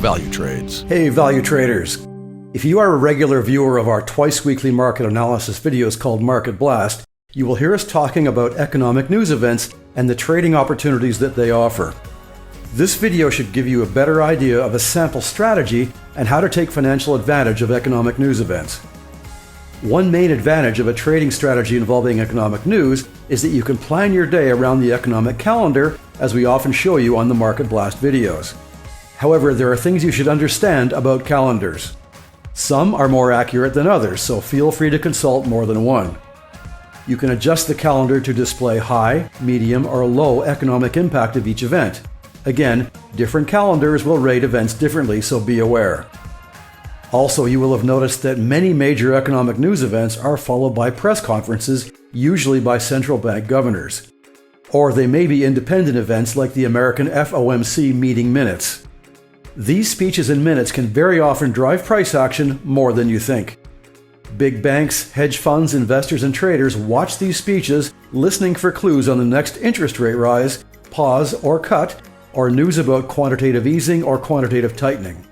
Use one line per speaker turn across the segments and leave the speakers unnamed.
Valutrades.
Hey, value traders. If you are a regular viewer of our twice-weekly market analysis videos called Market Blast, you will hear us talking about economic news events and the trading opportunities that they offer. This video should give you a better idea of a sample strategy and how to take financial advantage of economic news events. One main advantage of a trading strategy involving economic news is that you can plan your day around the economic calendar, as we often show you on the Market Blast videos. However, there are things you should understand about calendars. Some are more accurate than others, so feel free to consult more than one. You can adjust the calendar to display high, medium, or low economic impact of each event. Again, different calendars will rate events differently, so be aware. Also, you will have noticed that many major economic news events are followed by press conferences, usually by central bank governors. Or they may be independent events like the American FOMC meeting minutes. These speeches and minutes can very often drive price action more than you think. Big banks, hedge funds, investors, and traders watch these speeches, listening for clues on the next interest rate rise, pause or cut, or news about quantitative easing or quantitative tightening.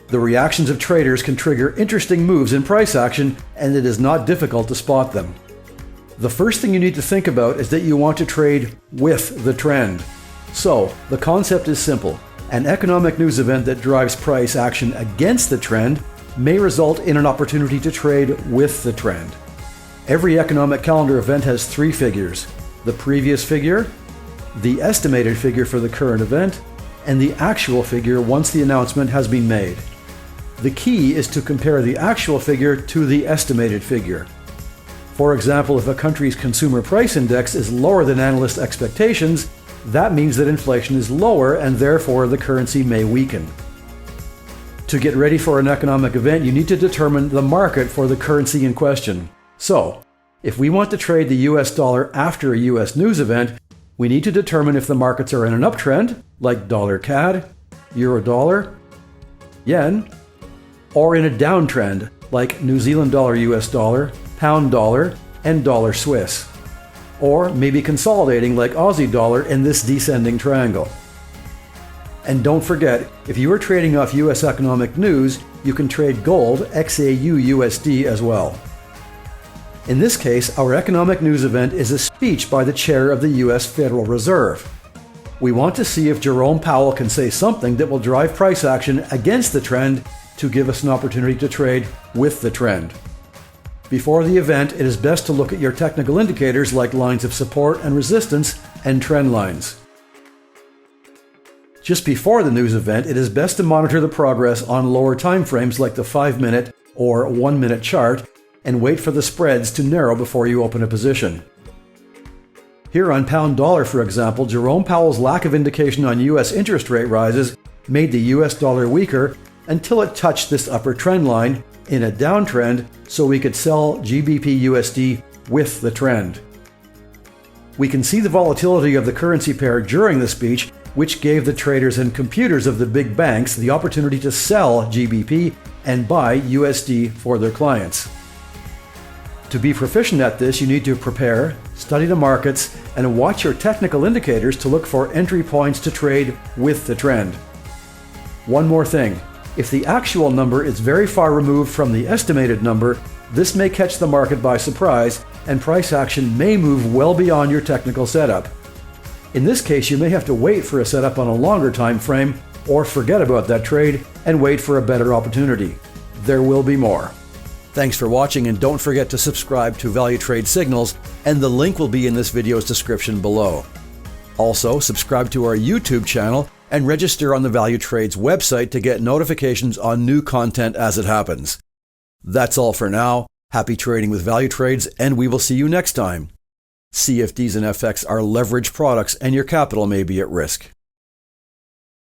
The reactions of traders can trigger interesting moves in price action, and it is not difficult to spot them. The first thing you need to think about is that you want to trade with the trend. So, the concept is simple. An economic news event that drives price action against the trend may result in an opportunity to trade with the trend. Every economic calendar event has three figures: the previous figure, the estimated figure for the current event, and the actual figure once the announcement has been made. The key is to compare the actual figure to the estimated figure. For example, if a country's consumer price index is lower than analyst expectations, that means that inflation is lower and therefore the currency may weaken. To get ready for an economic event, you need to determine the market for the currency in question. So, if we want to trade the US dollar after a US news event, we need to determine if the markets are in an uptrend, like dollar CAD, euro dollar, yen, or in a downtrend, like New Zealand dollar US dollar, pound dollar, and dollar Swiss. Or maybe consolidating like Aussie dollar in this descending triangle. And don't forget, if you are trading off US economic news, you can trade gold XAU USD as well. In this case, our economic news event is a speech by the chair of the US Federal Reserve. We want to see if Jerome Powell can say something that will drive price action against the trend to give us an opportunity to trade with the trend. Before the event, it is best to look at your technical indicators like lines of support and resistance and trend lines. Just before the news event, it is best to monitor the progress on lower time frames like the 5-minute or 1-minute chart and wait for the spreads to narrow before you open a position. Here on pound dollar, for example, Jerome Powell's lack of indication on US interest rate rises made the US dollar weaker until it touched this upper trend line in a downtrend, so we could sell GBP USD with the trend. We can see the volatility of the currency pair during the speech, which gave the traders and computers of the big banks the opportunity to sell GBP and buy USD for their clients. To be proficient at this, you need to prepare, study the markets, and watch your technical indicators to look for entry points to trade with the trend. One more thing. If the actual number is very far removed from the estimated number, this may catch the market by surprise, and price action may move well beyond your technical setup. In this case, you may have to wait for a setup on a longer time frame, or forget about that trade and wait for a better opportunity. There will be more. Thanks for watching, and don't forget to subscribe to Valutrade Signals, and the link will be in this video's description below. Also, subscribe to our YouTube channel and register on the Valutrades website to get notifications on new content as it happens. That's all for now. Happy trading with Valutrades, and we will see you next time. CFDs and FX are leveraged products, and your capital may be at risk.